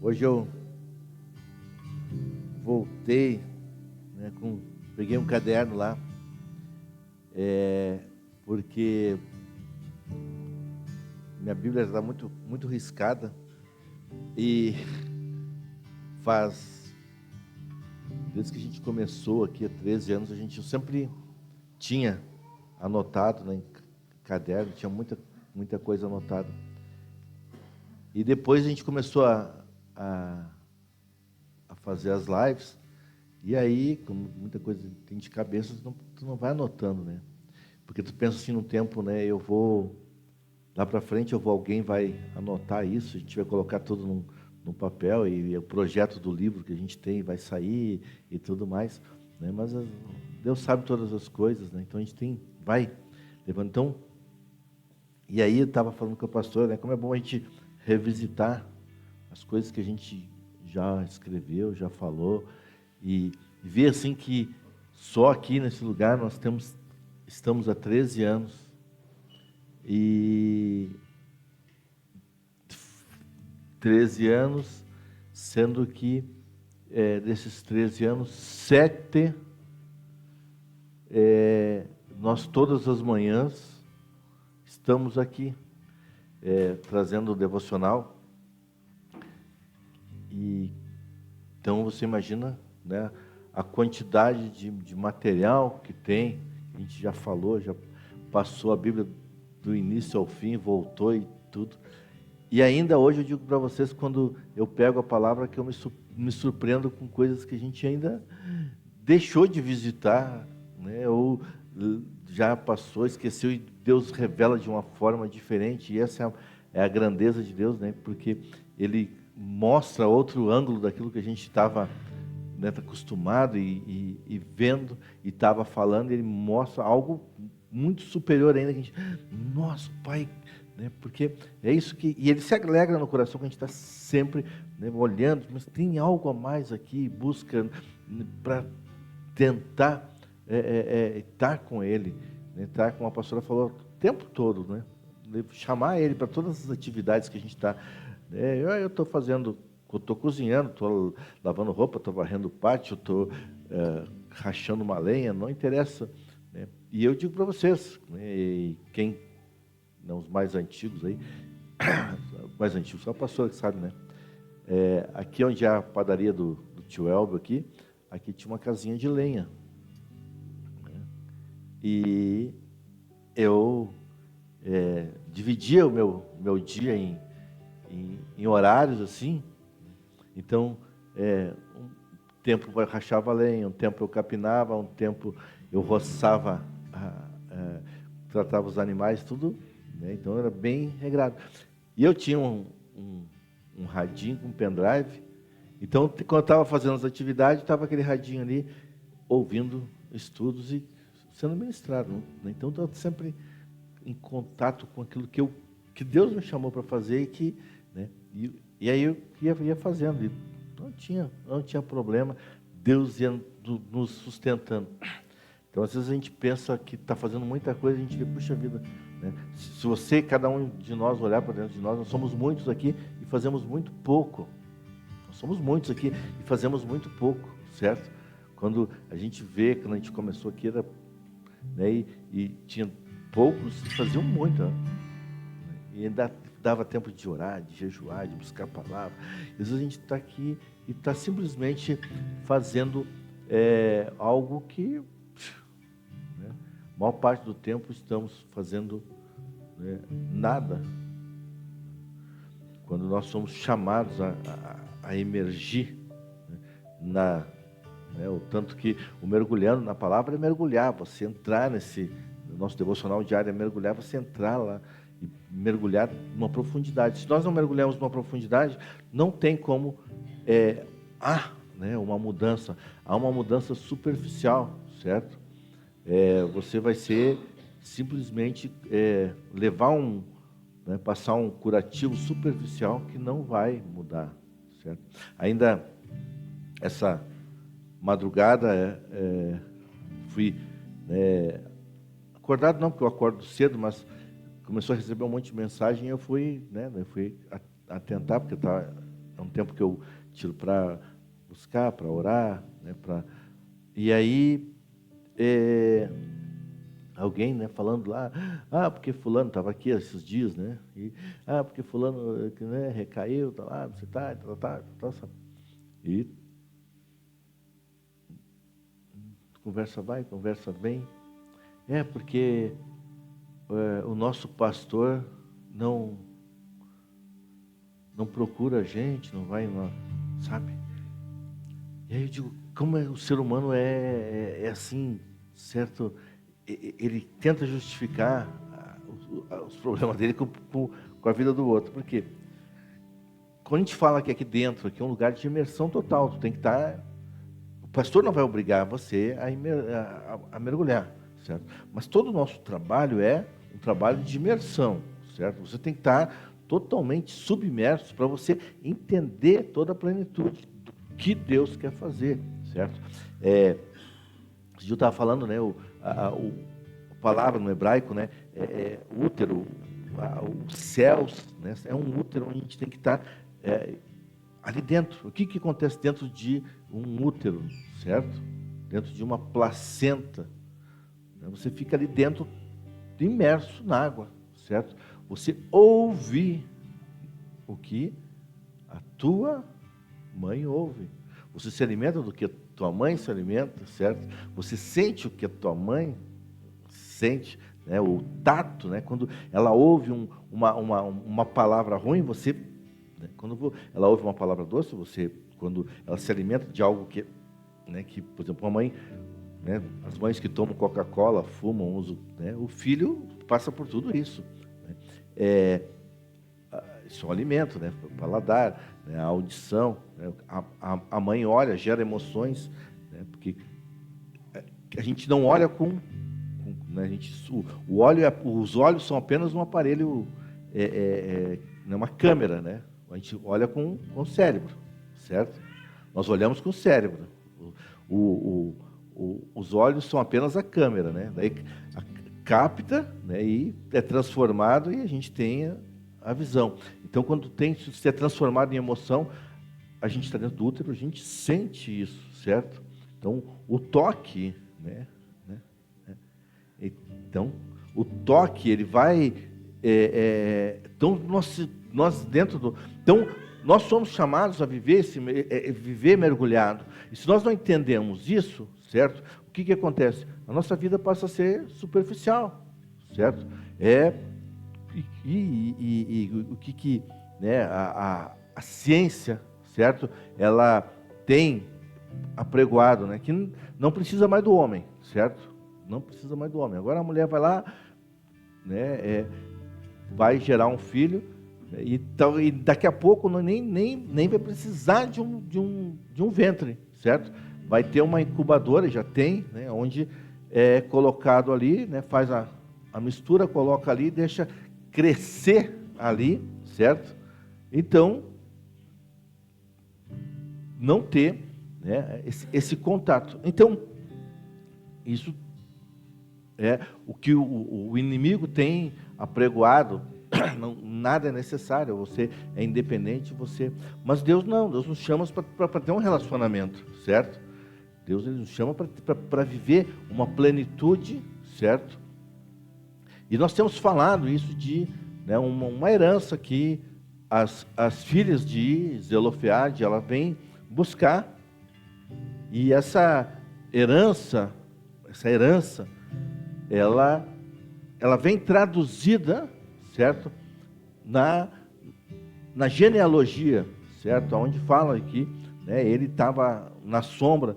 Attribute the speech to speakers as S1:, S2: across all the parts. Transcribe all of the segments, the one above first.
S1: Hoje eu voltei, né, peguei um caderno lá, porque minha Bíblia está muito riscada e desde que a gente começou aqui há 13 anos, eu sempre tinha anotado, né, em caderno, tinha muita coisa anotada. E depois a gente começou a fazer as lives, e aí, como muita coisa tem de cabeça, tu não vai anotando, né? Porque tu pensa assim no tempo, né? Lá para frente alguém vai anotar isso, a gente vai colocar tudo num papel, e o projeto do livro que a gente tem vai sair e tudo mais, né? Mas Deus sabe todas as coisas, né? Então a gente vai levando. Então, e aí eu estava falando com o pastor, né? Como é bom a gente revisitar as coisas que a gente já escreveu, já falou, e ver assim que só aqui nesse lugar estamos há 13 anos, e 13 anos, sendo que desses 13 anos, 7, nós todas as manhãs estamos aqui trazendo o devocional. E então você imagina, né, a quantidade de material que tem. A gente já falou, já passou a Bíblia do início ao fim, voltou e tudo. E ainda hoje eu digo para vocês, quando eu pego a palavra, que eu me surpreendo com coisas que a gente ainda deixou de visitar, né? Ou já passou, esqueceu, e Deus revela de uma forma diferente. E essa é a grandeza de Deus, né? Porque Ele mostra outro ângulo daquilo que a gente estava, né, acostumado e vendo, e estava falando. Ele mostra algo muito superior ainda, que a gente, nosso Pai, né? Porque é isso que, e Ele se alegra no coração, que a gente está sempre, né, olhando, mas tem algo a mais aqui, busca, né, para tentar estar com Ele, né? Estar, como a pastora falou, o tempo todo, né? Chamar Ele para todas as atividades que a gente está. Eu estou fazendo, estou cozinhando, estou lavando roupa, estou varrendo o pátio, estou rachando uma lenha, não interessa, né? E eu digo para vocês, né, e quem, não, os mais antigos aí, mais antigos, só a pastora que sabe, né? Aqui onde é a padaria do tio Elber aqui tinha uma casinha de lenha. E eu dividia o meu dia em horários assim. Então, um tempo eu rachava lenha, um tempo eu capinava, um tempo eu roçava, tratava os animais, tudo, né? Então era bem regrado. E eu tinha um radinho com pendrive. Então, quando eu estava fazendo as atividades, estava aquele radinho ali, ouvindo estudos e sendo ministrado, né? Então, estou sempre em contato com aquilo que Deus me chamou para fazer, né? E aí eu ia fazendo. E não tinha problema. Deus ia nos sustentando. Então, às vezes a gente pensa que está fazendo muita coisa, a gente vê, puxa vida, né? Se você, cada um de nós, olhar para dentro de nós somos muitos aqui e fazemos muito pouco. Nós somos muitos aqui e fazemos muito pouco, certo? Quando a gente começou aqui, era, né, e tinha poucos que faziam muito, né? E ainda dava tempo de orar, de jejuar, de buscar a palavra. Às vezes a gente está aqui e está simplesmente fazendo algo que, né, a maior parte do tempo estamos fazendo, né, nada. Quando nós somos chamados a emergir, né, o tanto que o mergulhando na palavra é mergulhar, você entrar no nosso devocional diário, é mergulhar, você entrar lá e mergulhar numa profundidade. Se nós não mergulhamos numa profundidade, não tem como né, uma mudança. Há uma mudança superficial, certo? Você vai ser simplesmente levar né, passar um curativo superficial que não vai mudar, certo? Ainda essa madrugada fui acordado, não porque eu acordo cedo, mas começou a receber um monte de mensagem, e eu fui, né, atentar, porque eu estava é um tempo que eu tiro para buscar, para orar, né? E aí, alguém, né, falando lá, porque fulano estava aqui esses dias, né? Porque fulano, né, recaiu, tá lá, você tá. E conversa vai, conversa bem. Porque o nosso pastor não procura a gente, não vai, sabe? E aí eu digo, como o ser humano é assim, certo? Ele tenta justificar os problemas dele com a vida do outro. Por quê? Quando a gente fala que aqui dentro, aqui é um lugar de imersão total, tu tem que estar... O pastor não vai obrigar você a mergulhar, certo? Mas todo o nosso trabalho é um trabalho de imersão, certo? Você tem que estar totalmente submerso para você entender toda a plenitude do que Deus quer fazer, certo? Esse dia eu estava falando, né, a palavra no hebraico, né, útero, os céus, né, é um útero onde a gente tem que estar ali dentro. O que acontece dentro de um útero, certo? Dentro de uma placenta, né, você fica ali dentro, imerso na água, certo? Você ouve o que a tua mãe ouve. Você se alimenta do que a tua mãe se alimenta, certo? Você sente o que a tua mãe sente, né? O tato, né? Quando ela ouve uma palavra ruim, você, né? Quando ela ouve uma palavra doce, quando ela se alimenta de algo que, né? Que, por exemplo, uma mãe, né? As mães que tomam Coca-Cola, fumam, usam, né? O filho passa por tudo isso, né? Isso é um alimento, né? O paladar, né? A audição, né? A mãe olha, gera emoções, né? Porque a gente não olha né? Os olhos são apenas um aparelho, uma câmera, né? A gente olha com o cérebro, certo? Nós olhamos com o cérebro. Os olhos são apenas a câmera, né? Daí capta, né? E é transformado e a gente tem a visão. Então, quando se é transformado em emoção, a gente está dentro do útero, a gente sente isso, certo? Então, o toque, né? Então, o toque, ele vai... então, nós dentro do... Então, nós somos chamados a viver mergulhado. E se nós não entendemos isso, certo? O que acontece? A nossa vida passa a ser superficial, certo? O que né, a ciência, certo? Ela tem apregoado, né, que não precisa mais do homem, certo? Não precisa mais do homem. Agora a mulher vai lá, né, vai gerar um filho, né, e daqui a pouco nem vai precisar de um ventre, certo? Vai ter uma incubadora, já tem, né, onde é colocado ali, né, faz a mistura, coloca ali, deixa crescer ali, certo? Então, não ter, né, esse contato. Então, isso é o que o inimigo tem apregoado. Não, nada é necessário, você é independente, mas Deus não, Deus nos chama para ter um relacionamento, certo? Deus, ele nos chama para viver uma plenitude, certo? E nós temos falado isso de, né, uma herança que as filhas de Zelofeade, ela vem buscar. E essa herança, ela vem traduzida, certo? Na genealogia, certo? Onde fala aqui, né, ele estava na sombra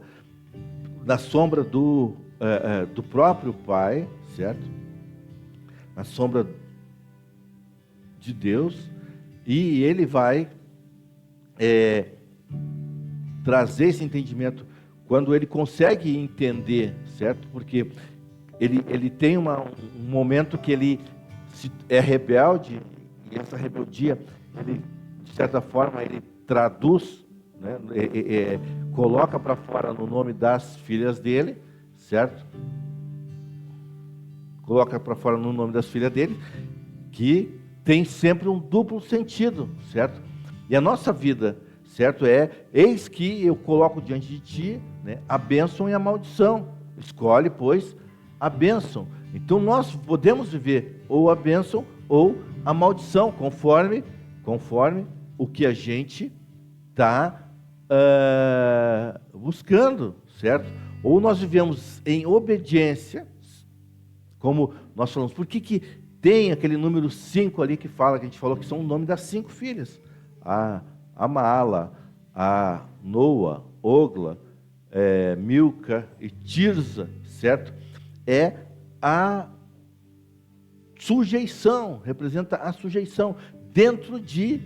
S1: do próprio pai, certo? Na sombra de Deus, e ele vai trazer esse entendimento quando ele consegue entender, certo? Porque ele tem um momento que ele é rebelde, e essa rebeldia, ele, de certa forma, ele traduz, né? Coloca para fora no nome das filhas dele, certo? Coloca para fora no nome das filhas dele, que tem sempre um duplo sentido, certo? E a nossa vida, certo? Eis que eu coloco diante de ti, né, a bênção e a maldição. Escolhe, pois, a bênção. Então nós podemos viver ou a bênção ou a maldição, conforme o que a gente está buscando, certo? Ou nós vivemos em obediência, como nós falamos. Por que tem aquele número 5 ali que fala, que a gente falou que são o nome das 5 filhas? A Maala, a Noa, Ogla, Milca e Tirza, certo? É a sujeição, representa a sujeição dentro de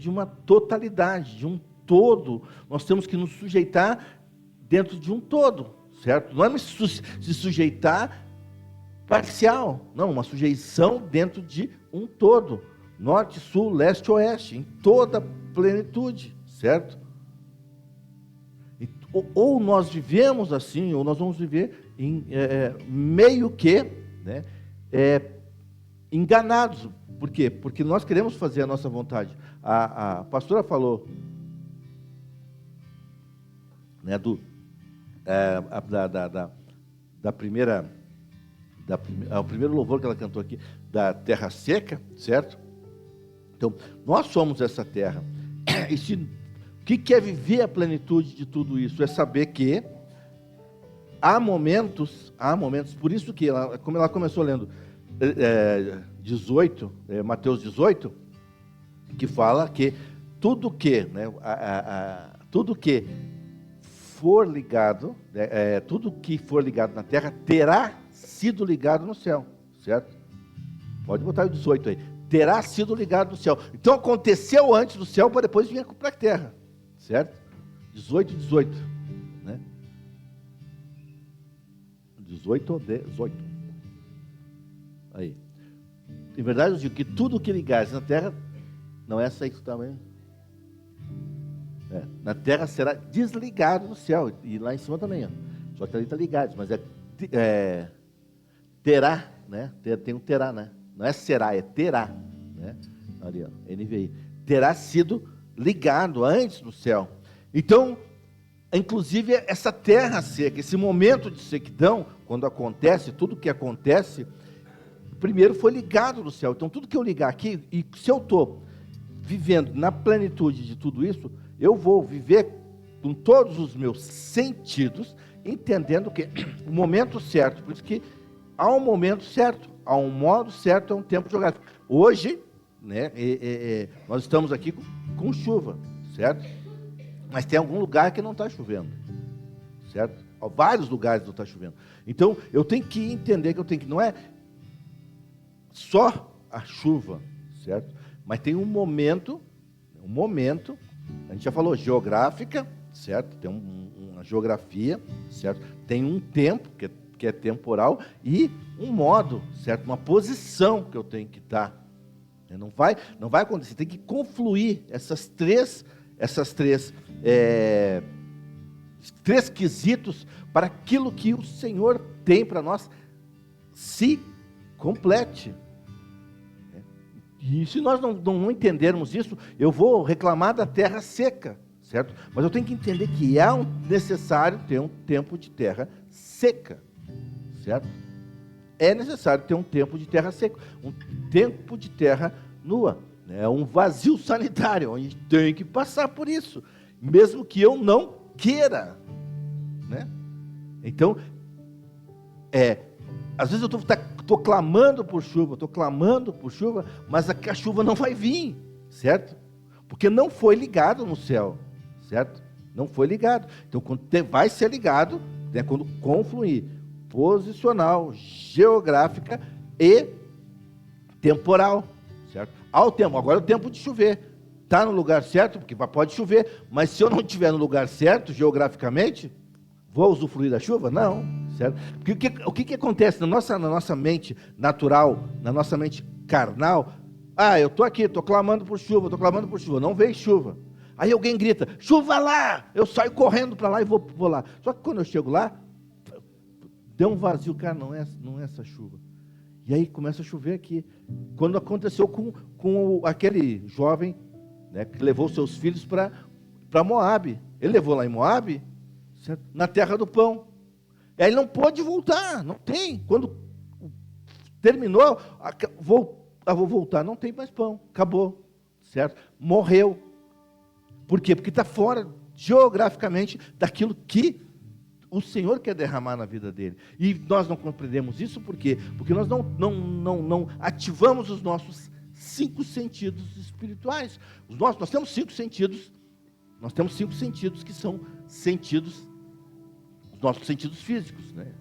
S1: uma totalidade, de um todo. Nós temos que nos sujeitar dentro de um todo, certo? Não é se sujeitar parcial, não, uma sujeição dentro de um todo, norte, sul, leste, oeste, em toda plenitude, certo? Ou nós vivemos assim, ou nós vamos viver meio que, né, enganados. Por quê? Porque nós queremos fazer a nossa vontade. A pastora falou, né, o primeiro louvor que ela cantou aqui, da terra seca, certo? Então, nós somos essa terra. O que é viver a plenitude de tudo isso? É saber que há momentos, por isso que, como ela começou lendo 18, Mateus 18, que fala que tudo que, né, tudo que for ligado, tudo que for ligado na terra terá sido ligado no céu, certo? Pode botar o 18 aí. Terá sido ligado no céu. Então aconteceu antes do céu para depois vir para a terra, certo? 18, né? 18 ou 18. Aí. Em verdade eu digo que tudo que ligares na terra, não é essa aí que também. Na terra será desligado no céu. E lá em cima também, ó. Só que ali está ligado, mas terá, né? Tem um terá, né? Não é será, é terá, né? Ali, ó, NVI. Terá sido ligado antes do céu. Então, inclusive, essa terra seca, esse momento de sequidão, quando acontece, tudo que acontece, primeiro foi ligado no céu. Então, tudo que eu ligar aqui, e se eu estou vivendo na plenitude de tudo isso, eu vou viver com todos os meus sentidos, entendendo que o momento certo, por isso que há um momento certo, há um modo certo, é um tempo geográfico. Hoje, né, nós estamos aqui com chuva, certo? Mas tem algum lugar que não está chovendo, certo? Vários lugares não está chovendo. Então, eu tenho que entender que não é só a chuva, certo? Mas tem um momento, a gente já falou geográfica, certo? Tem uma geografia, certo? Tem um tempo, que é temporal, e um modo, certo? Uma posição que eu tenho que estar. Não vai acontecer, tem que confluir esses três quesitos para aquilo que o Senhor tem para nós se complete. E se nós não entendermos isso, eu vou reclamar da terra seca, certo? Mas eu tenho que entender que necessário ter um tempo de terra seca, certo? É necessário ter um tempo de terra seca, um tempo de terra nua, né? Um vazio sanitário, onde tem que passar por isso, mesmo que eu não queira, né? Então, às vezes eu estou clamando por chuva, mas a chuva não vai vir, certo? Porque não foi ligado no céu, certo? Não foi ligado. Então, quando vai ser ligado, né, quando confluir posicional, geográfica e temporal, certo? Ao tempo, agora é o tempo de chover. Está no lugar certo, porque pode chover, mas se eu não estiver no lugar certo, geograficamente, vou usufruir da chuva? Não, certo? Porque o que acontece na nossa mente natural, na nossa mente carnal? Eu estou aqui, estou clamando por chuva, não veio chuva. Aí alguém grita, chuva lá! Eu saio correndo para lá e vou lá. Só que quando eu chego lá, deu um vazio, cara, não é essa chuva. E aí começa a chover aqui. Quando aconteceu com aquele jovem, né, que levou seus filhos para para Moabe. Ele levou lá em Moabe, certo? Na terra do pão. E aí ele não pôde voltar, não tem. Quando terminou, vou voltar, não tem mais pão, acabou, certo? Morreu. Por quê? Porque está fora, geograficamente, daquilo que o Senhor quer derramar na vida dele. E nós não compreendemos isso por quê? Porque nós não ativamos os nossos 5 sentidos espirituais. Nós temos 5 sentidos. Nós temos 5 sentidos que são sentidos, os nossos sentidos físicos, né?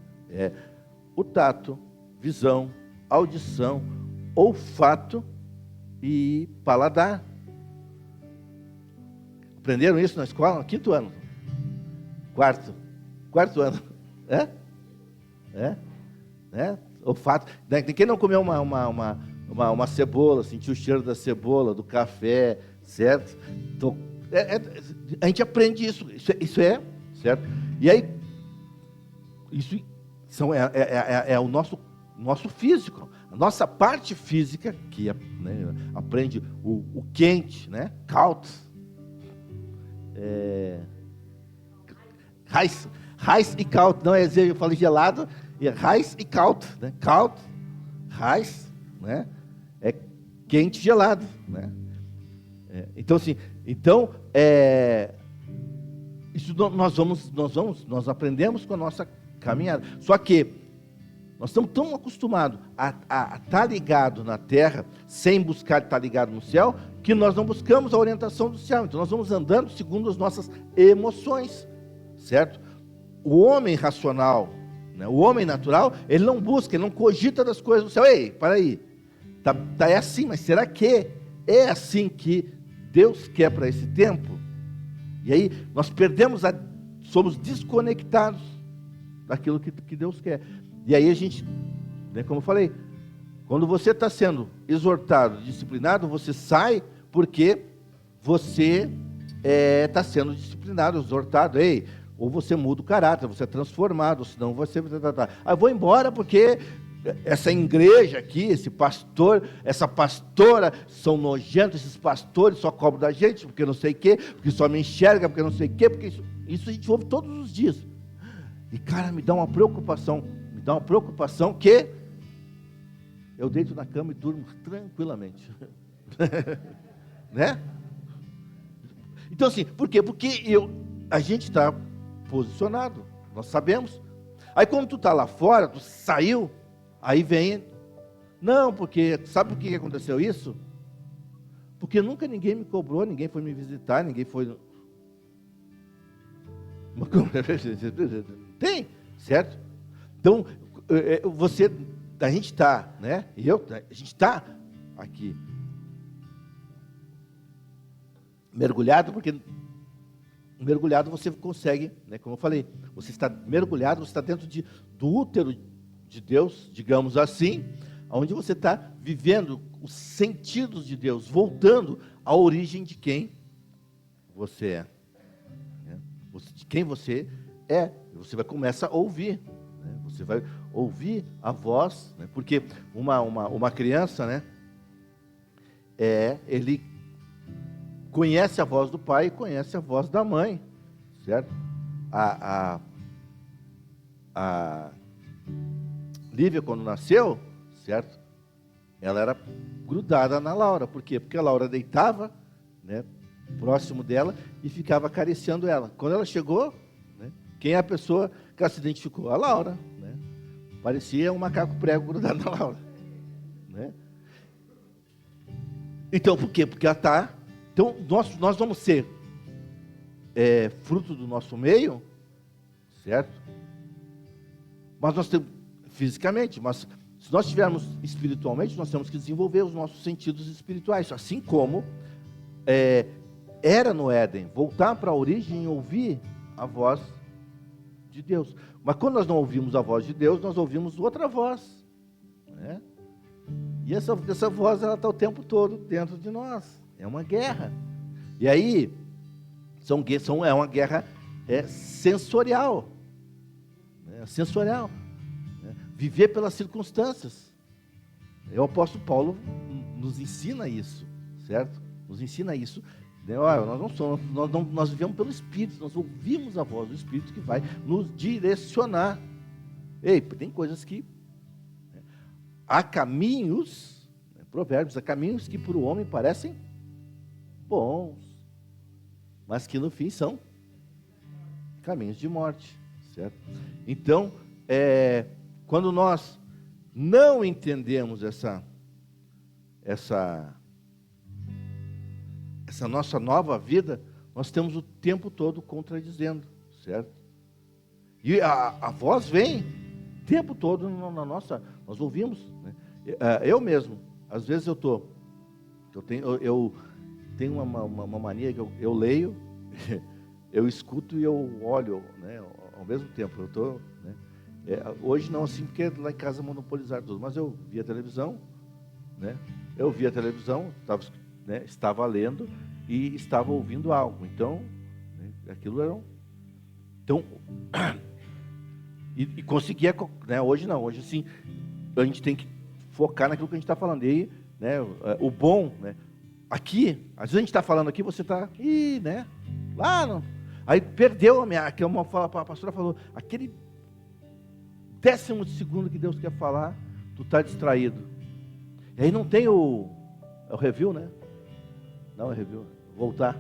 S1: O tato, visão, audição, olfato e paladar. Aprenderam isso na escola? No 5º ano. Quarto ano. Olfato. Quem não comeu uma cebola, sentiu o cheiro da cebola, do café, certo? A gente aprende isso. Isso é, certo? E aí, isso é o nosso físico. A nossa parte física, que né, aprende o quente, né? Kalt. Heiß e kalt, não é eu falei gelado, é heiß e kalt, né? Kalt, heiß, né? É quente e gelado, né? Então assim, isso nós aprendemos com a nossa caminhada. Só que nós estamos tão acostumados a estar ligado na terra, sem buscar estar ligado no céu, que nós não buscamos a orientação do céu. Então nós vamos andando segundo as nossas emoções, certo? O homem racional, né, o homem natural, ele não busca, ele não cogita das coisas do céu. Ei, para aí, é assim, mas será que é assim que Deus quer para esse tempo? E aí nós somos desconectados daquilo que Deus quer. E aí a gente, né, como eu falei, quando você está sendo exortado, disciplinado, você sai porque você está sendo disciplinado, exortado. Ei, ou você muda o caráter, você é transformado, senão você... eu vou embora porque essa igreja aqui, esse pastor, essa pastora, são nojentos, esses pastores só cobram da gente, porque não sei o quê, porque só me enxerga, porque não sei o quê, porque isso a gente ouve todos os dias. E, cara, me dá uma preocupação que eu deito na cama e durmo tranquilamente. Né? Então, assim, por quê? Porque a gente está posicionado, nós sabemos. Aí, quando tu está lá fora, tu saiu, aí vem, não, porque, sabe por que aconteceu isso? Porque nunca ninguém me cobrou, ninguém foi me visitar, ninguém foi... Tem, certo? Então, a gente está, né? A gente está aqui mergulhado, porque mergulhado você consegue, né? Como eu falei, você está mergulhado, você está dentro do útero de Deus, digamos assim, onde você está vivendo os sentidos de Deus, voltando à origem de quem você é, né? De quem você é. Você vai começar a ouvir, né? Você vai ouvir a voz, né? Porque uma criança, né? Ele conhece a voz do pai e conhece a voz da mãe, certo? A Lívia, quando nasceu, certo? Ela era grudada na Laura. Por quê? Porque a Laura deitava, né, próximo dela e ficava acariciando ela. Quando ela chegou, né, quem é a pessoa que ela se identificou? A Laura, né? Parecia um macaco prego grudado na Laura, né? Então, por quê? Porque ela está... Então, nós vamos ser fruto do nosso meio, certo? Mas nós temos fisicamente, mas se nós estivermos espiritualmente, nós temos que desenvolver os nossos sentidos espirituais, assim como era no Éden, voltar para a origem e ouvir a voz de Deus. Mas quando nós não ouvimos a voz de Deus, nós ouvimos outra voz, né? E essa voz, ela está o tempo todo dentro de nós. É uma guerra. E aí, é uma guerra sensorial. Sensorial. Né? Viver pelas circunstâncias. O apóstolo Paulo nos ensina isso, certo? Nos ensina isso. Né? Olha, nós não somos, nós vivemos pelo Espírito, nós ouvimos a voz do Espírito que vai nos direcionar. Ei, tem coisas que... Há caminhos, Provérbios, há caminhos que para o homem parecem bons, mas que no fim são caminhos de morte, certo? Então, quando nós não entendemos essa nossa nova vida, nós temos o tempo todo contradizendo, certo? E a voz vem o tempo todo na nossa... Nós ouvimos, né? Eu mesmo, às vezes eu tenho uma mania que eu leio, eu escuto e eu olho, né, ao mesmo tempo. Eu estou, né, hoje não assim, porque lá em casa monopolizaram tudo, mas eu via televisão, né? Eu via televisão, estava lendo e estava ouvindo algo. Então, né, aquilo era então, e conseguia, né? Hoje não, hoje sim, a gente tem que focar naquilo que a gente está falando. E aí, né, o bom, né? Aqui, às vezes a gente está falando aqui, você está, né? Lá, não. Aí perdeu a pastora falou, aquele 10º segundo que Deus quer falar, tu está distraído. E aí não tem o review, né? Não, é review. Voltar.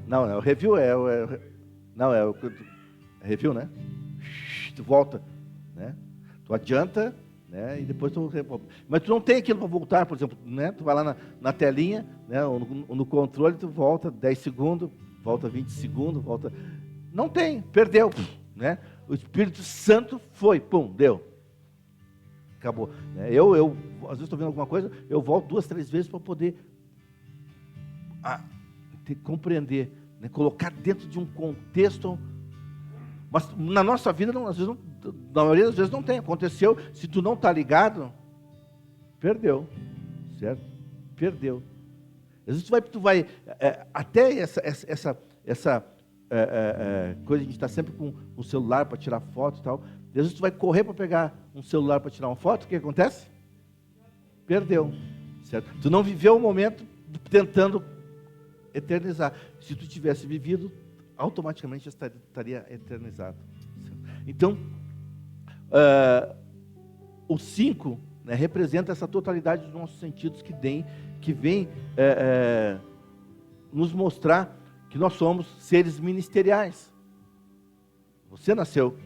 S1: Não, o review não, é o review, né? Tu volta, né? Tu adianta, né? E depois tu... Mas tu não tem aquilo para voltar, por exemplo, né? Tu vai lá na telinha, né? Ou no controle, tu volta 10 segundos, volta 20 segundos, volta... Não tem, perdeu, né? O Espírito Santo foi, pum, deu. Acabou. Eu às vezes estou vendo alguma coisa, eu volto 2, 3 vezes para poder compreender, né? Colocar dentro de um contexto. Mas na nossa vida, não, às vezes não, na maioria das vezes não tem. Aconteceu, se tu não está ligado, perdeu, certo? Perdeu. Às vezes tu vai até essa coisa de a gente estar sempre com o celular para tirar foto e tal. Às vezes tu vai correr para pegar um celular para tirar uma foto, o que acontece? Perdeu, certo? Tu não viveu o momento tentando eternizar. Se tu tivesse vivido, automaticamente estaria eternizado. Então, o 5, né, representa essa totalidade dos nossos sentidos que vem nos mostrar que nós somos seres ministeriais. Você nasceu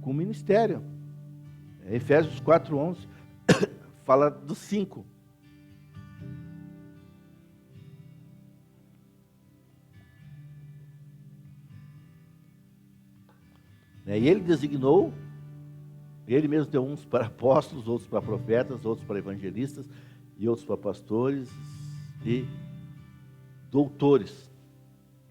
S1: com ministério. Efésios 4:11 fala do 5. E ele designou, ele mesmo deu uns para apóstolos, outros para profetas, outros para evangelistas, e outros para pastores e doutores,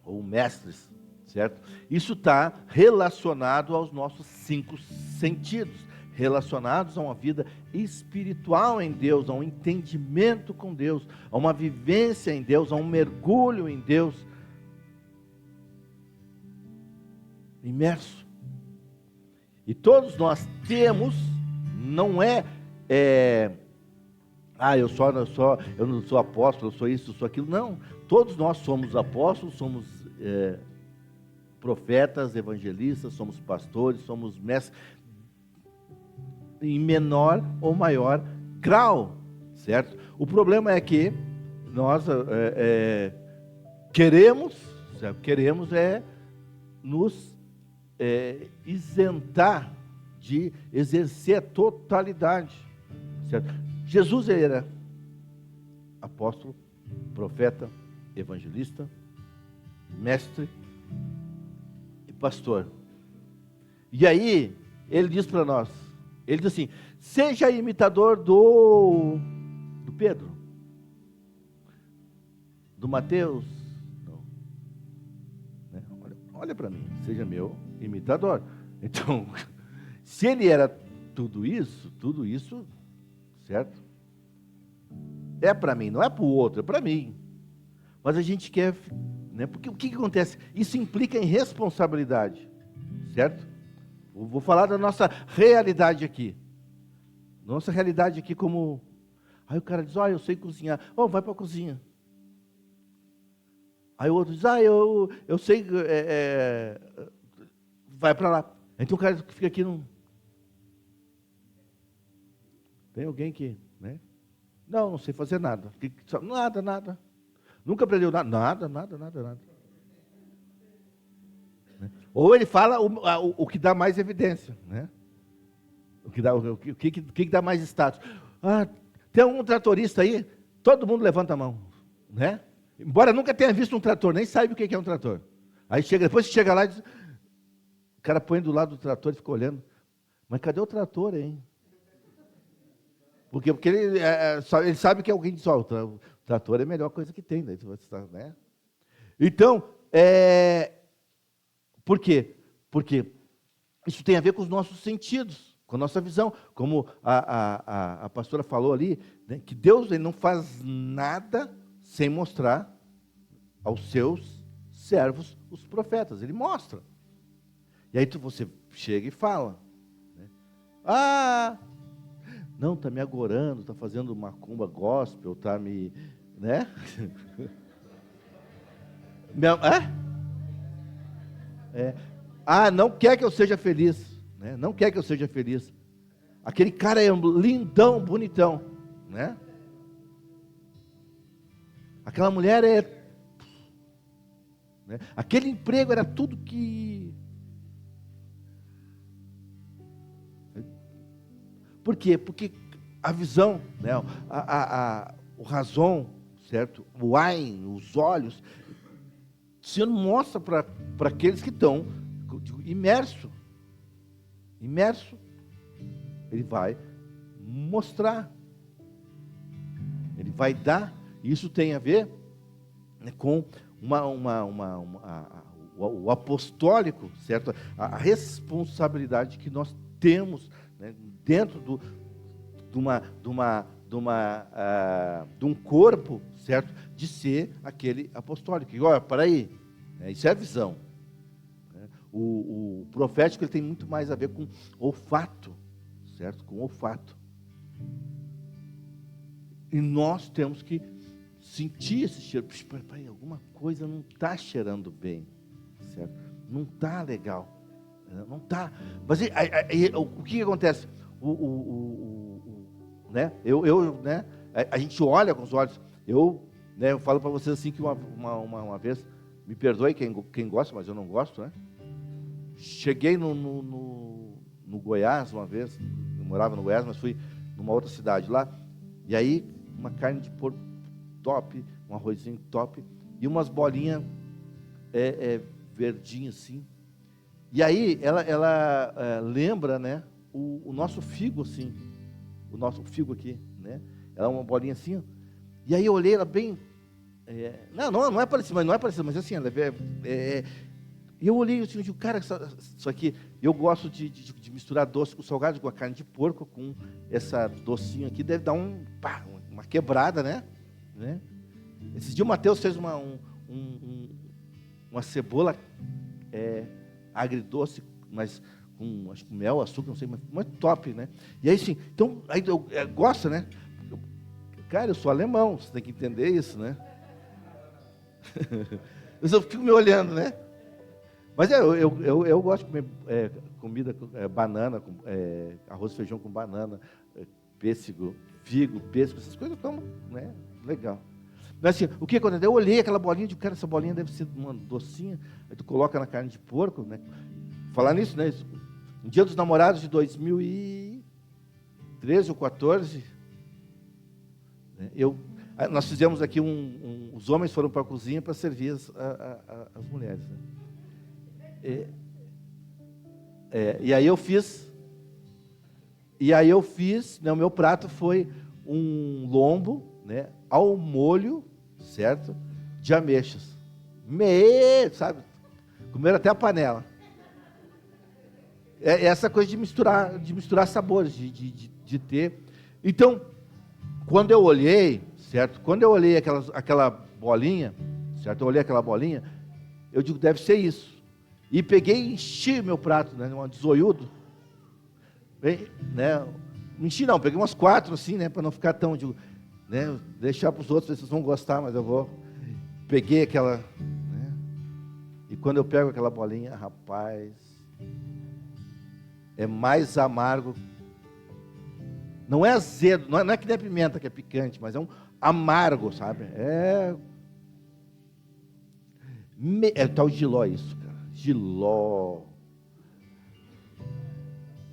S1: ou mestres, certo? Isso está relacionado aos nossos 5 sentidos, relacionados a uma vida espiritual em Deus, a um entendimento com Deus, a uma vivência em Deus, a um mergulho em Deus, imerso. E todos nós temos, não eu não sou apóstolo, eu sou isso, eu sou aquilo. Não, todos nós somos apóstolos, somos profetas, evangelistas, somos pastores, somos mestres, em menor ou maior grau, certo? O problema é que nós queremos nos isentar de exercer a totalidade, certo? Jesus era apóstolo, profeta, evangelista, mestre e pastor. E aí ele diz para nós, ele diz assim: seja imitador do Pedro, do Mateus. Não, né? Olha para mim, seja meu imitador. Então, se ele era tudo isso, certo? É para mim, não é para o outro, é para mim. Mas a gente quer, né? Porque o que acontece? Isso implica em responsabilidade, certo? Eu vou falar da nossa realidade aqui. Nossa realidade aqui como... Aí o cara diz, eu sei cozinhar. Vai para a cozinha. Aí o outro diz, eu sei, vai para lá. Então o cara que fica aqui não... Tem alguém que, né? Não sei fazer nada. Nada. Nunca aprendeu nada. Nada. Né? Ou ele fala o que dá mais evidência, né? O que dá mais status. Tem algum tratorista aí? Todo mundo levanta a mão, né? Embora nunca tenha visto um trator, nem sabe o que é um trator. Aí depois que chega lá, diz, o cara põe do lado do trator e fica olhando. Mas cadê o trator, hein? Porque ele sabe que alguém diz, o trator é a melhor coisa que tem. Né? Então, por quê? Porque isso tem a ver com os nossos sentidos, com a nossa visão. Como a pastora falou ali, né, que Deus ele não faz nada sem mostrar aos seus servos, os profetas. Ele mostra. E aí você chega e fala. Né? Não, está me agorando, está fazendo macumba gospel, está me... Né? Não quer que eu seja feliz. Né? Não quer que eu seja feliz. Aquele cara é lindão, bonitão. Né? Aquela mulher né? Aquele emprego era tudo que... Por quê? Porque a visão, né? O razão, certo? O eye, os olhos, o Senhor mostra para aqueles que estão imerso. Ele vai mostrar. Ele vai dar. Isso tem a ver, né, com o apostólico, certo? A responsabilidade que nós temos, né, dentro de um corpo, certo? De ser aquele apostólico. E olha, para aí, né, isso é a visão. Né? O profético ele tem muito mais a ver com olfato, certo? Com olfato. E nós temos que sentir esse cheiro. Pai, alguma coisa não está cheirando bem, certo? Não está legal, não está. Mas o que acontece? Né? Né? A gente olha com os olhos. Eu falo para vocês assim que uma vez, me perdoe quem gosta, mas eu não gosto, né? Cheguei no Goiás uma vez, eu morava no Goiás, mas fui numa outra cidade lá, e aí uma carne de porco top, um arrozinho top, e umas bolinhas verdinhas assim. E aí ela lembra, né, o nosso figo assim, o nosso figo aqui, né? Ela é uma bolinha assim, ó. E aí eu olhei ela bem, não é parecido, mas assim, ela e eu olhei assim, eu digo, cara, isso aqui, eu gosto de misturar doce com salgado, com a carne de porco, com essa docinho aqui, deve dar uma quebrada, né? Esses dias o Mateus fez uma cebola agridoce, mas com acho que mel, açúcar, não sei, mas top, né? E aí sim, então, aí gosta, né? Cara, eu sou alemão, você tem que entender isso, né? Eu fico me olhando, né? Mas eu gosto de comer comida, banana, arroz e feijão com banana, pêssego, figo, essas coisas eu como, né? Legal. Mas assim, o que aconteceu? Eu olhei aquela bolinha de cara, essa bolinha deve ser uma docinha, aí tu coloca na carne de porco, né? Falar nisso, né? No Dia dos Namorados de 2013 ou 14, né? Nós fizemos aqui os homens foram para a cozinha para servir as mulheres, né? E aí eu fiz, né, o meu prato foi um lombo, né, ao molho, certo, de ameixas, sabe, comeram até a panela. Essa coisa de misturar sabores, de ter. Então, quando eu olhei, certo, aquela bolinha, certo, eu olhei aquela bolinha, eu digo, deve ser isso. E peguei e enchi meu prato, né, um desoiudo. Né, não enchi não, peguei umas 4 assim, né, para não ficar tão... né? Deixar para os outros, vocês vão gostar, mas eu vou. Peguei aquela, né? E quando eu pego aquela bolinha, rapaz, é mais amargo. Não é azedo, não é que nem a pimenta que é picante, mas é um amargo, sabe? É tal Giló isso, cara. Giló.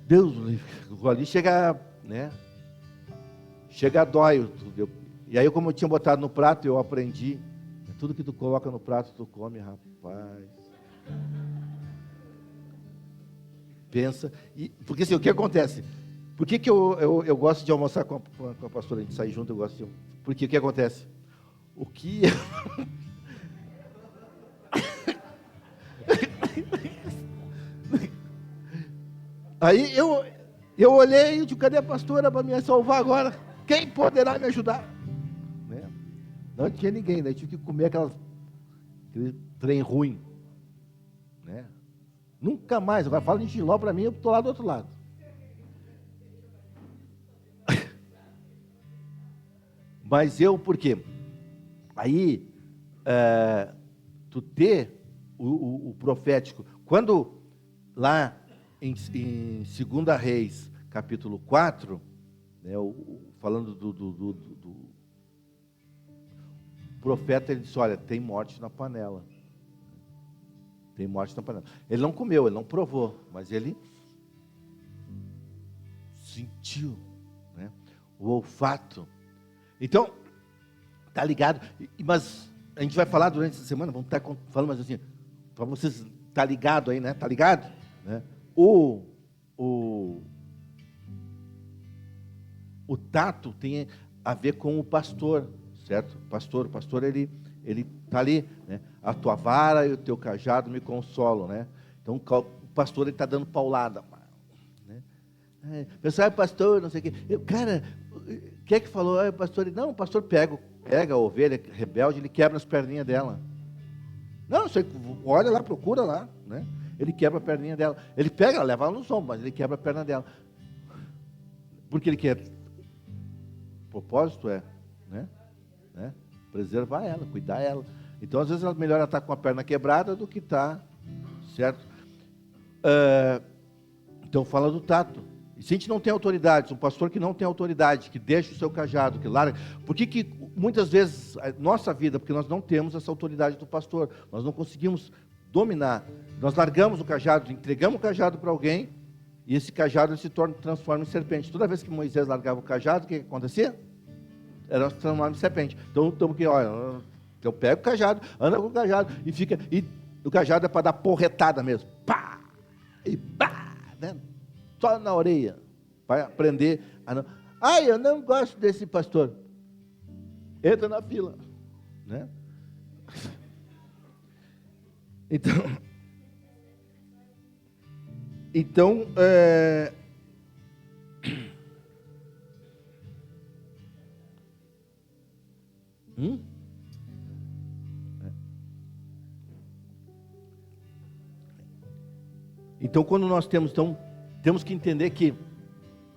S1: Deus, ali chega, né? Chega a dói. E aí, como eu tinha botado no prato, eu aprendi. Tudo que tu coloca no prato, tu come, rapaz. Pensa. Porque assim, o que acontece? Por que eu gosto de almoçar com a pastora? A gente sai junto, eu gosto de. Porque o que acontece? O que. Aí eu olhei e disse: cadê a pastora para me salvar agora? Quem poderá me ajudar? Né? Não tinha ninguém, né? Tive que comer aquele trem ruim. Né? Nunca mais. Agora fala de Giló para mim, eu estou lá do outro lado. Mas por quê? Aí, tu ter o profético, quando lá em 2 Reis, capítulo 4, né, falando do profeta, ele disse: olha, tem morte na panela. Tem morte na panela. Ele não comeu, ele não provou, mas ele sentiu, né, o olfato. Então, tá ligado? Mas a gente vai falar durante essa semana, vamos estar falando, mas assim, para vocês tá ligado aí, né? Tá ligado? Né? O tato tem a ver com o pastor, certo? O pastor ele tá ali, né? A tua vara e o teu cajado me consolam, né? Então o pastor ele tá dando paulada, né? Pessoal, pastor, não sei o quê. Cara, quem é que falou? O pastor, não, o pastor pega a ovelha rebelde, ele quebra as perninhas dela. Não, você olha lá, procura lá, né? Ele quebra a perninha dela. Ele pega, ela leva ela nos ombros, mas ele quebra a perna dela. Porque ele quer. O propósito né? Preservar ela, cuidar ela. Então, às vezes, é melhor ela estar com a perna quebrada do que estar, certo? Então, fala do tato. E se a gente não tem autoridade, um pastor que não tem autoridade, que deixa o seu cajado, que larga. Por que muitas vezes, a nossa vida, porque nós não temos essa autoridade do pastor, nós não conseguimos dominar. Nós largamos o cajado, entregamos o cajado para alguém, e esse cajado ele transforma em serpente. Toda vez que Moisés largava o cajado, o que acontecia? Era transformado em serpente. Então, olha, eu pego o cajado, anda com o cajado, e o cajado é para dar porretada mesmo. Pá! E pá! Né? Só na orelha, para aprender a não. Eu não gosto desse pastor. Entra na fila, né? Então, Então, quando nós temos que entender que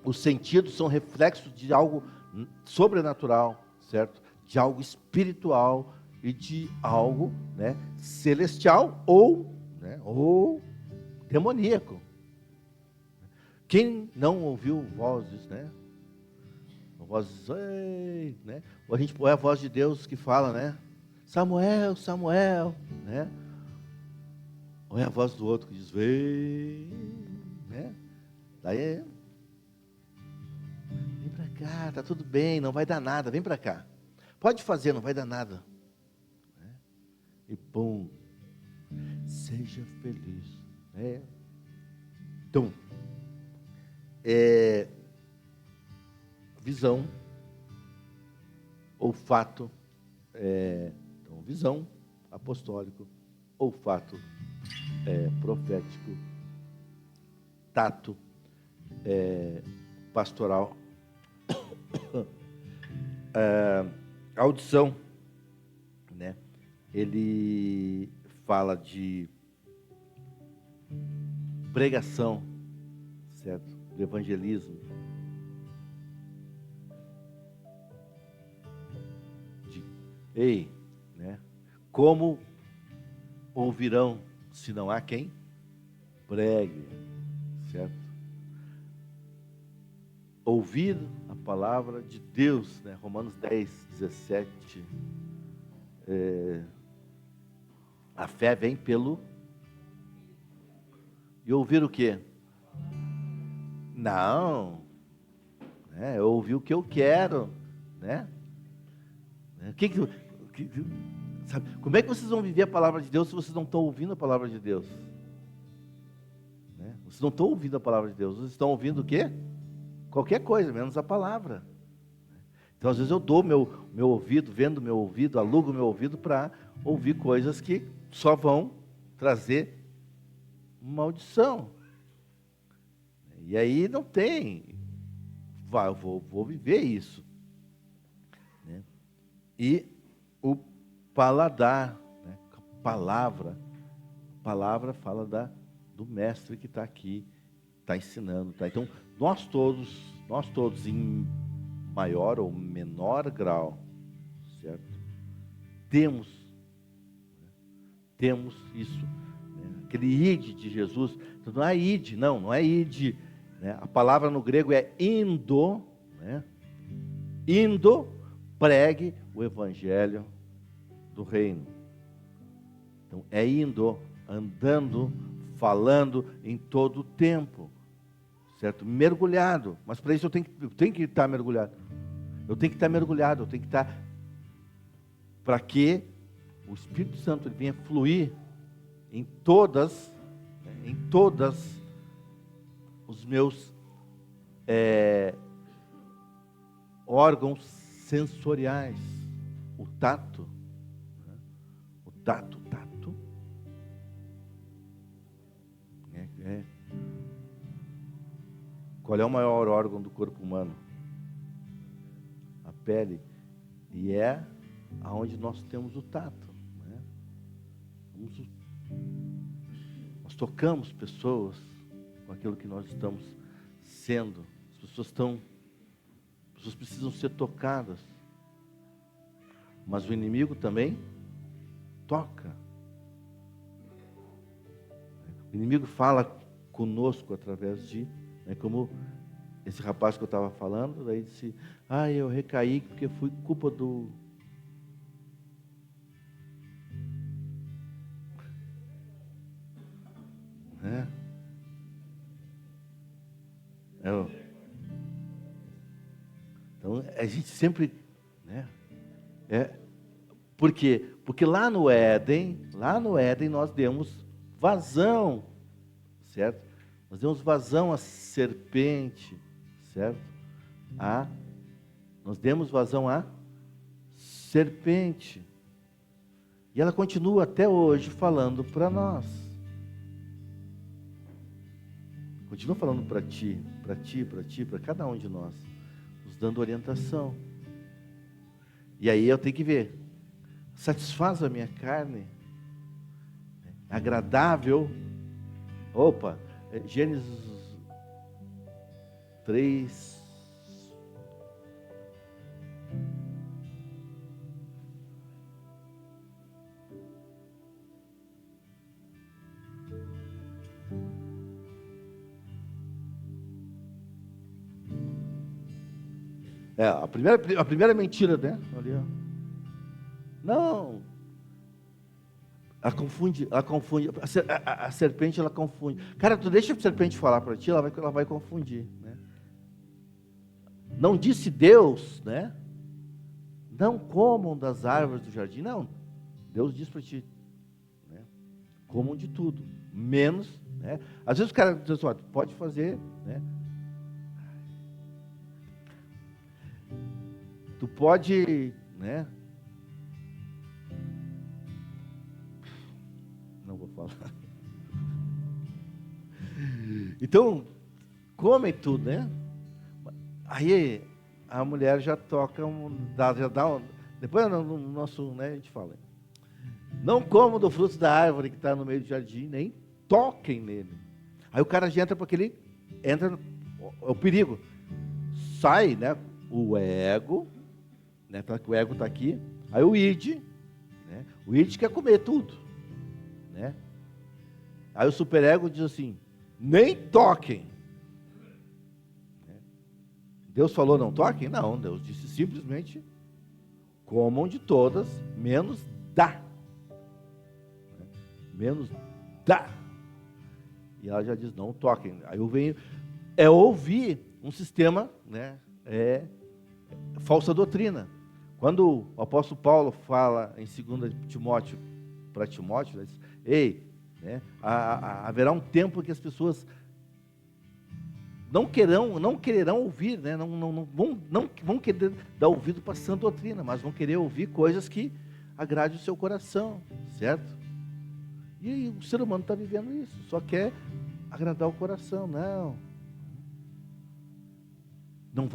S1: os sentidos são reflexos de algo sobrenatural, certo? De algo espiritual e de algo, né, celestial ou demoníaco. Quem não ouviu vozes, né? Vozes, né? Ou a gente põe a voz de Deus que fala, né? Samuel, Samuel, né? Ou é a voz do outro que diz, vem, né? Daí, vem para cá, tá tudo bem, não vai dar nada, vem para cá. Pode fazer, não vai dar nada. Né? E pum, seja feliz. Né? Então, visão, olfato, então, visão, apostólico, olfato, profético, tato, pastoral, audição, né? Ele fala de pregação, certo? Do evangelismo. Ei, né? Como ouvirão se não há quem pregue, certo? Ouvir a palavra de Deus, né? Romanos 10, 17. A fé vem pelo... E ouvir o quê? Não, né? Eu ouvi o que eu quero, né? Sabe? Como é que vocês vão viver a palavra de Deus se vocês não estão ouvindo a palavra de Deus? Né? Vocês não estão ouvindo a palavra de Deus, vocês estão ouvindo o quê? Qualquer coisa, menos a palavra. Então, às vezes eu dou meu ouvido, vendo meu ouvido, alugo meu ouvido para ouvir coisas que só vão trazer maldição. E aí não tem, eu vou viver isso. Né? E o paladar, né? A palavra fala do mestre que está aqui, está ensinando. Tá? Então, nós todos em maior ou menor grau, certo? Temos isso, né? Aquele ide de Jesus. Então, não é ide, não é ide. Né? A palavra no grego é indo, né? Indo, pregue o evangelho do reino. Então, é indo, andando, falando em todo o tempo, certo? Mergulhado, mas para isso eu tenho que estar mergulhado. Eu tenho que estar mergulhado, eu tenho que estar, para que o Espírito Santo ele venha fluir em todas os meus órgãos sensoriais, o tato, né? o tato, qual é o maior órgão do corpo humano? A pele, e é aonde nós temos o tato, né? Nós tocamos pessoas com aquilo que nós estamos sendo. As pessoas precisam ser tocadas, mas o inimigo também toca. O inimigo fala conosco através de, né, como esse rapaz que eu estava falando, daí disse, eu recaí porque foi culpa do... Né? Então, a gente sempre, né? Por quê? Porque lá no Éden nós demos vazão, certo? Nós demos vazão à serpente, certo? Nós demos vazão à serpente. E ela continua até hoje falando para nós. Continua falando para ti, para cada um de nós, nos dando orientação. E aí eu tenho que ver, satisfaz a minha carne? Agradável? Opa, Gênesis 3. A primeira mentira, né? Ali, ó. Não. Ela confunde. A serpente, ela confunde. Cara, tu deixa a serpente falar para ti, ela vai confundir, né? Não disse Deus, né? Não comam das árvores do jardim. Não. Deus diz para ti, né? Comam de tudo, menos, né? Às vezes o cara diz assim, tu pode fazer, né? Tu pode, né? Não vou falar. Então, comem tudo, né? Aí a mulher já toca, depois no nosso, né, a gente fala, não comam do fruto da árvore que está no meio do jardim, nem toquem nele. Aí o cara já entra é o perigo. Sai, né, o ego, né, o ego está aqui, Aí o id, né? O id quer comer tudo, né? Aí o superego diz assim, nem toquem. Deus falou não toquem? Não, Deus disse simplesmente, comam de todas, menos da. Menos da. E ela já diz, não toquem. Aí eu venho, ouvir um sistema, né, falsa doutrina. Quando o apóstolo Paulo fala em 2 Timóteo, para Timóteo, ele diz, ei, né, haverá um tempo que as pessoas não quererão ouvir, né, não vão querer dar ouvido para a sã doutrina, mas vão querer ouvir coisas que agradem o seu coração, certo? E aí, o ser humano está vivendo isso, só quer agradar o coração. Não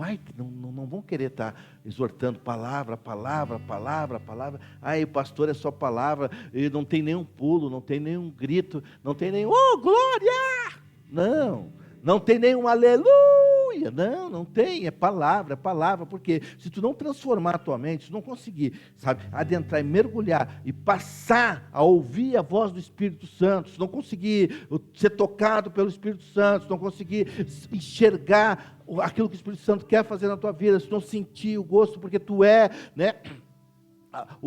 S1: vão querer estar exortando palavra. Aí o pastor é só palavra, e não tem nenhum pulo, não tem nenhum grito, não tem nenhum, oh, glória! Não tem nenhum aleluia, não tem, é palavra, porque se tu não transformar a tua mente, se tu não conseguir, sabe, adentrar e mergulhar e passar a ouvir a voz do Espírito Santo, se não conseguir ser tocado pelo Espírito Santo, se não conseguir enxergar aquilo que o Espírito Santo quer fazer na tua vida, se não sentir o gosto, porque tu né,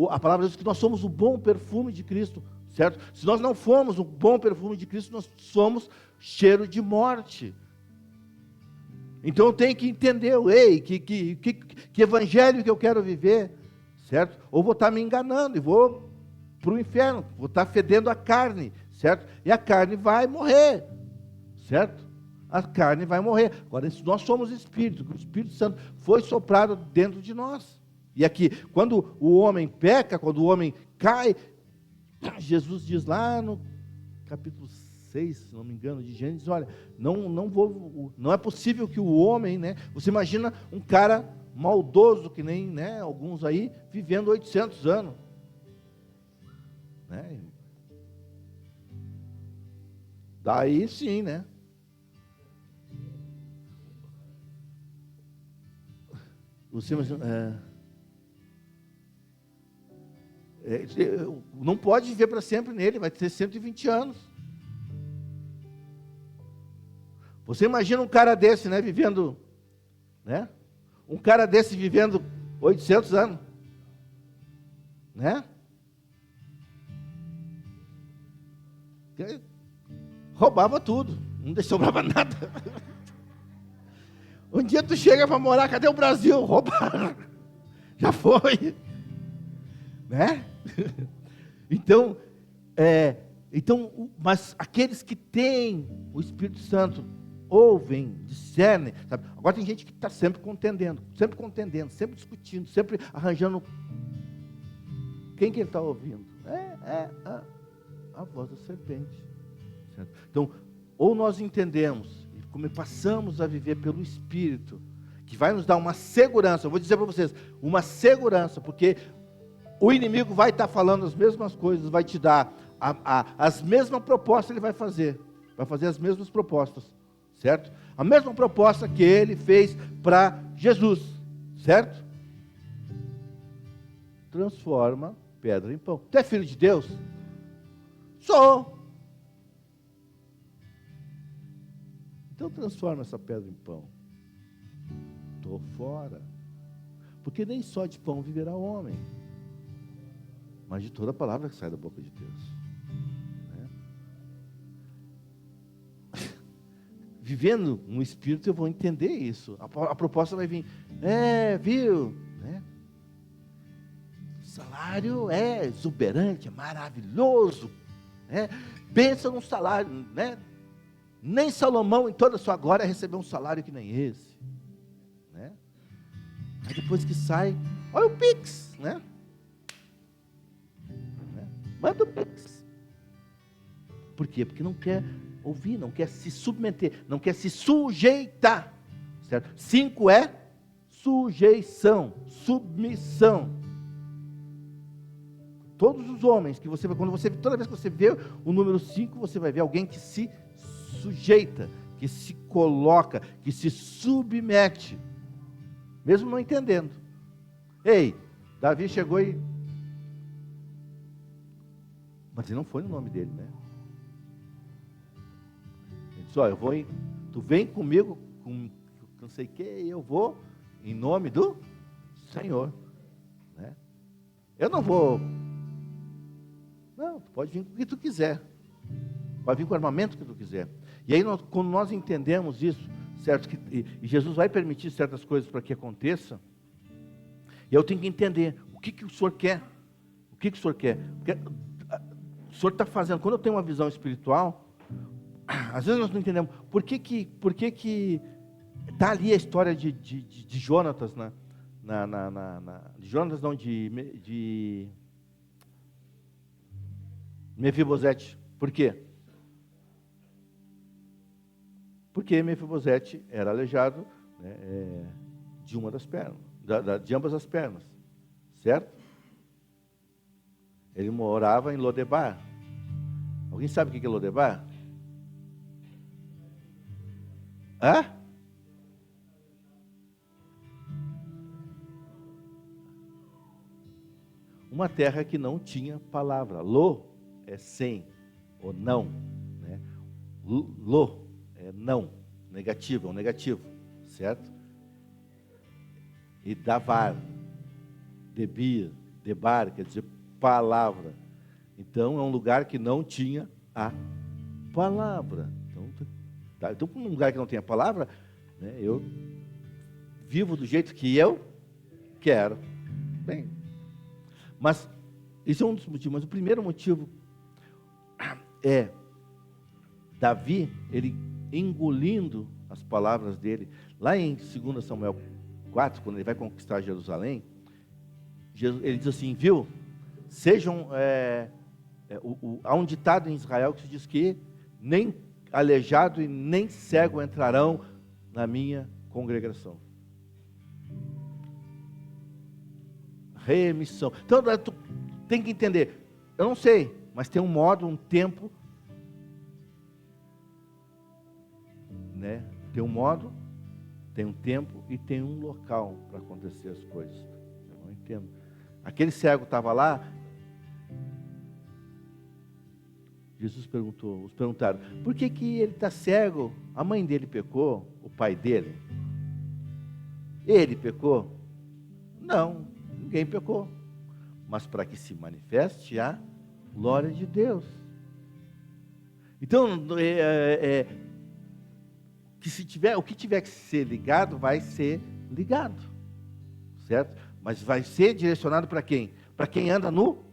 S1: a palavra diz que nós somos o bom perfume de Cristo, certo? Se nós não formos o bom perfume de Cristo, nós somos cheiro de morte. Então eu tenho que entender, que evangelho que eu quero viver, certo? Ou vou estar me enganando e vou para o inferno, vou estar fedendo a carne, certo? E a carne vai morrer, certo? A carne vai morrer. Agora, se nós somos espírito, o Espírito Santo foi soprado dentro de nós. E aqui, quando o homem peca, quando o homem cai, Jesus diz lá no capítulo 6, se não me engano, de Gênesis, olha, não é possível que o homem, né, você imagina um cara maldoso, que nem, né, alguns aí, vivendo 800 anos, né, daí sim, né, você imagina, não pode viver para sempre nele, vai ter 120 anos. Você imagina um cara desse, né, vivendo, né? Um cara desse vivendo 800 anos, né? Roubava tudo, não sobrava nada. Um dia tu chega para morar, cadê o Brasil? Roubaram. Já foi. Né? Então, mas aqueles que têm o Espírito Santo, ouvem, discernem, sabe? Agora tem gente que está sempre contendendo, sempre discutindo, sempre arranjando. Quem que ele está ouvindo? A voz da serpente. Certo? Então, ou nós entendemos, e passamos a viver pelo Espírito, que vai nos dar uma segurança, eu vou dizer para vocês, uma segurança, porque o inimigo vai estar falando as mesmas coisas, vai te dar as mesmas propostas, ele vai fazer as mesmas propostas, certo? A mesma proposta que ele fez para Jesus, certo? Transforma pedra em pão. Tu é filho de Deus? Sou. Então transforma essa pedra em pão. Estou fora. Porque nem só de pão viverá o homem, mas de toda a palavra que sai da boca de Deus. Né? Vivendo no Espírito, eu vou entender isso. A proposta vai vir. Viu? Né? O salário é exuberante, é maravilhoso. Né? Pensa num salário, né? Nem Salomão em toda a sua glória recebeu um salário que nem esse. Né? Aí depois que sai, olha o Pix, né? Manda o Pix. Por quê? Porque não quer ouvir, não quer se submeter, não quer se sujeitar. Certo? 5 é sujeição, submissão. Todos os homens que você vai, toda vez que você vê o número 5, você vai ver alguém que se sujeita, que se coloca, que se submete, mesmo não entendendo. Ei, Davi chegou e Mas ele não foi no nome dele, né? Ele disse, eu vou, tu vem comigo, com não sei o que, e eu vou em nome do Senhor, né? Eu não vou, não, tu pode vir com o que tu quiser, pode vir com o armamento que tu quiser. E aí, quando nós entendemos isso, certo, e Jesus vai permitir certas coisas para que aconteça, e eu tenho que entender o que o Senhor quer, o que o Senhor quer, porque o Senhor está fazendo, quando eu tenho uma visão espiritual, às vezes nós não entendemos, por que está ali a história de Jonatas, de Jonatas não, de Mefibosete, por quê? Porque Mefibosete era aleijado, né, de uma das pernas, de ambas as pernas, certo? Ele morava em Lodebar. Alguém sabe o que é Lodebar? Hã? Uma terra que não tinha palavra. Lo é sem, ou não, né? Lo é não, negativo, é um negativo, certo? E davar, debir, debar, quer dizer palavra. Então é um lugar que não tinha a palavra. Então num lugar que não tem a palavra, né, eu vivo do jeito que eu quero. Bem, mas esse é um dos motivos. Mas o primeiro motivo é Davi, ele engolindo as palavras dele. Lá em 2 Samuel 4, quando ele vai conquistar Jerusalém, ele diz assim, viu? Sejam, há um ditado em Israel que se diz que nem aleijado e nem cego entrarão na minha congregação. Remissão. Então, tu tem que entender, eu não sei, mas tem um modo, um tempo, né? Tem um modo, tem um tempo e tem um local para acontecer as coisas. Eu não entendo. Aquele cego estava lá, Jesus perguntou, os perguntaram, por que ele está cego? A mãe dele pecou? O pai dele? Ele pecou? Não, ninguém pecou. Mas para que se manifeste a glória de Deus. Então, o que tiver que ser ligado, vai ser ligado. Certo? Mas vai ser direcionado para quem? Para quem anda no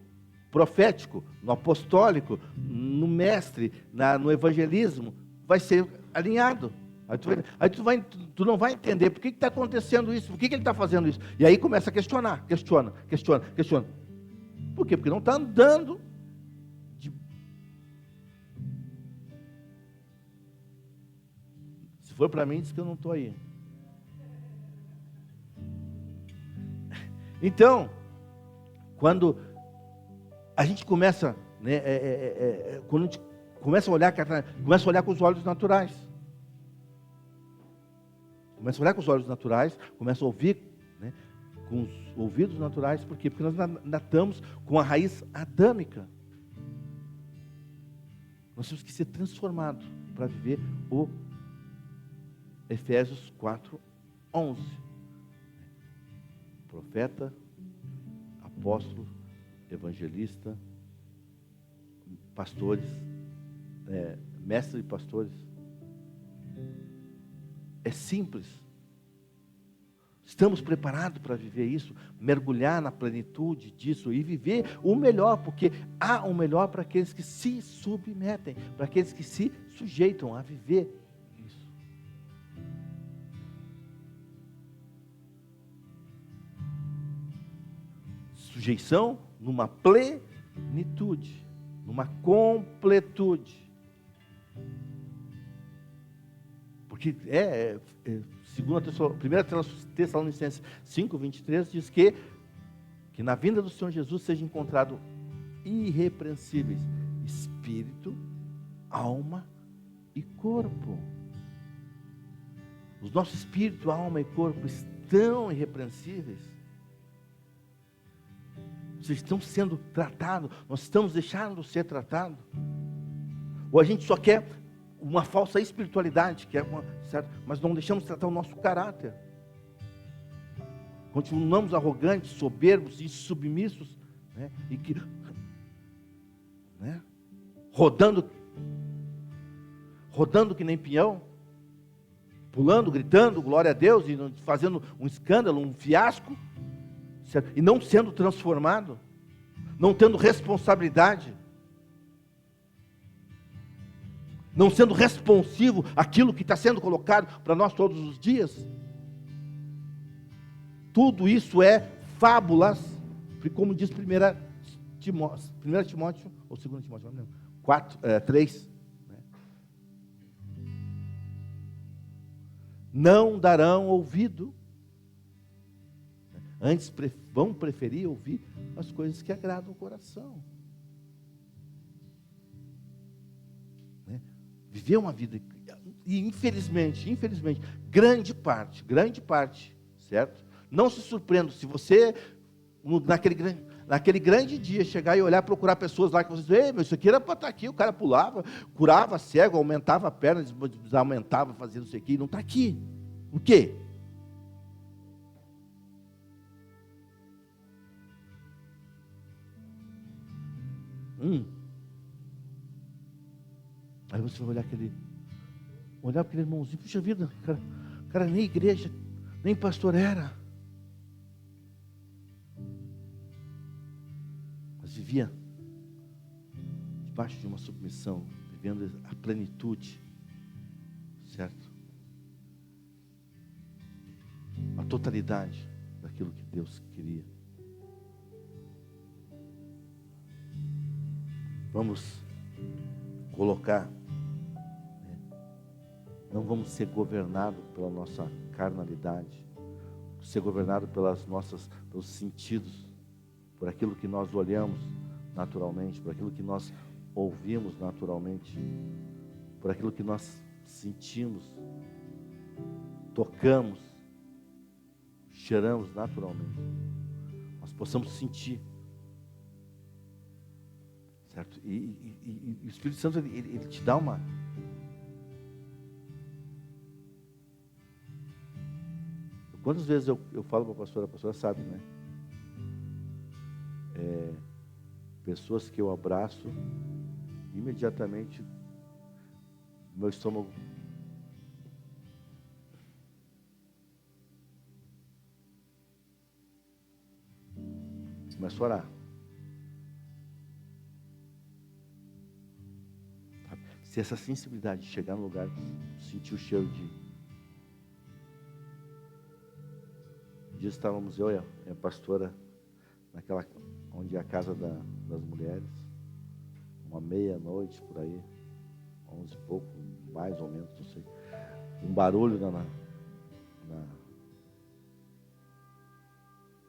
S1: profético, no apostólico, no mestre, no evangelismo, vai ser alinhado. Aí tu não vai entender por que está acontecendo isso, por que ele está fazendo isso. E aí começa a questionar, questiona. Por quê? Porque não está andando. Se for para mim, diz que eu não estou aí. Então, quando a gente começa, né, quando a gente começa a olhar com os olhos naturais. Começa a olhar com os olhos naturais, começa a ouvir, né, com os ouvidos naturais. Por quê? Porque nós natamos com a raiz adâmica. Nós temos que ser transformados para viver o Efésios 4:11. Profeta, apóstolo, evangelista, pastores, mestre de pastores. É simples. Estamos preparados para viver isso, mergulhar na plenitude disso e viver o melhor, porque há o melhor para aqueles que se submetem, para aqueles que se sujeitam a viver isso. Sujeição numa plenitude, numa completude. Porque 1 Tessalonicenses 5:23 diz que na vinda do Senhor Jesus seja encontrado irrepreensíveis espírito, alma e corpo. Os nossos espírito, alma e corpo estão irrepreensíveis. Vocês estão sendo tratados, nós estamos deixando ser tratados. Ou a gente só quer uma falsa espiritualidade, certo? Mas não deixamos tratar o nosso caráter. Continuamos arrogantes, soberbos e submissos, né? Né? Rodando que nem peão, pulando, gritando, glória a Deus, e fazendo um escândalo, um fiasco, certo? E não sendo transformado, não tendo responsabilidade, não sendo responsivo àquilo que está sendo colocado para nós todos os dias. Tudo isso é fábulas, como diz 1 Timóteo, ou 2 Timóteo, não, 3, né? Não darão ouvido, antes vão preferir ouvir as coisas que agradam o coração. Né? Viver uma vida, e infelizmente, grande parte, certo? Não se surpreenda se você, naquele grande dia, chegar e olhar, procurar pessoas lá que você diz, ei, meu, isso aqui era para estar aqui, o cara pulava, curava cego, aumentava a perna, desaumentava, fazia não sei o que, não está aqui. O quê? Aí você vai olhar para aquele irmãozinho, puxa vida, cara nem igreja, nem pastor era. Mas vivia debaixo de uma submissão, vivendo a plenitude, certo? A totalidade daquilo que Deus queria. Vamos colocar, né? Não vamos ser governados pela nossa carnalidade, ser governados pelos sentidos, por aquilo que nós olhamos naturalmente, por aquilo que nós ouvimos naturalmente, por aquilo que nós sentimos, tocamos, cheiramos naturalmente. Nós possamos sentir, certo? E o Espírito Santo, ele te dá uma... Quantas vezes eu falo para a pastora sabe, né? Pessoas que eu abraço, imediatamente meu estômago começa a orar. Se essa sensibilidade chegar no lugar, sentir o cheiro de... Um dia estávamos eu e a pastora naquela, onde é a casa das mulheres, uma meia-noite por aí, 11 e pouco, mais ou menos, não sei. Um barulho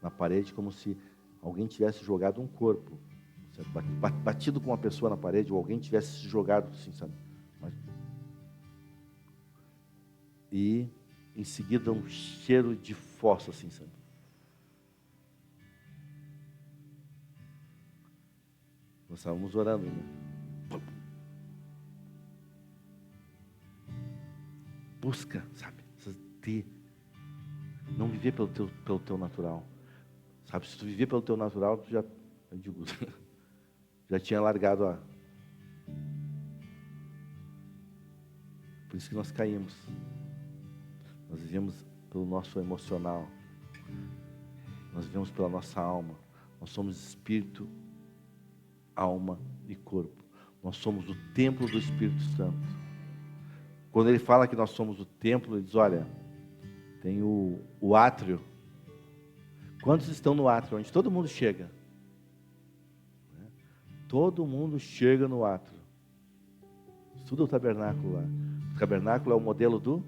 S1: na parede, como se alguém tivesse jogado um corpo, certo? Batido com uma pessoa na parede, ou alguém tivesse se jogado assim, sabe? E em seguida um cheiro de fósforo, assim, sabe? Nós estávamos orando, né? Busca, sabe? Não viver pelo teu natural. Sabe, se tu viver pelo teu natural, tu já, eu digo, já tinha largado a... Por isso que nós caímos. Nós vivemos pelo nosso emocional. Nós vivemos pela nossa alma. Nós somos espírito, alma e corpo. Nós somos o templo do Espírito Santo. Quando ele fala que nós somos o templo, ele diz, olha, tem o átrio. Quantos estão no átrio? Onde todo mundo chega. Todo mundo chega no átrio. Estuda o tabernáculo lá. O tabernáculo é o modelo do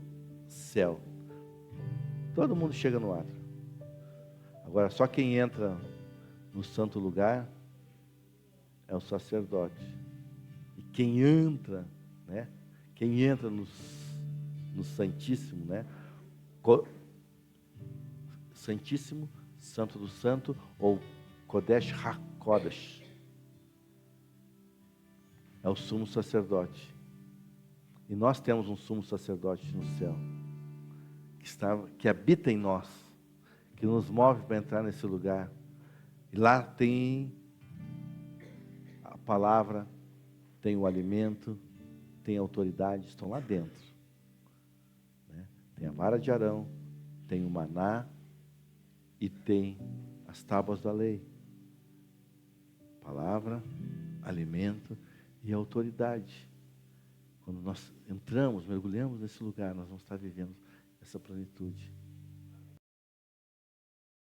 S1: céu. Todo mundo chega no átrio. Agora, só quem entra no santo lugar é o sacerdote. E quem entra, né? Quem entra no Santíssimo, né? Santíssimo, Santo do Santo, ou Kodesh HaKodesh. É o sumo sacerdote. E nós temos um sumo sacerdote no céu, que habita em nós, que nos move para entrar nesse lugar. E lá tem a palavra, tem o alimento, tem a autoridade, estão lá dentro. Né? Tem a vara de Arão, tem o maná e tem as tábuas da lei. Palavra, alimento e autoridade. Quando nós entramos, mergulhamos nesse lugar, nós vamos estar vivendo essa plenitude.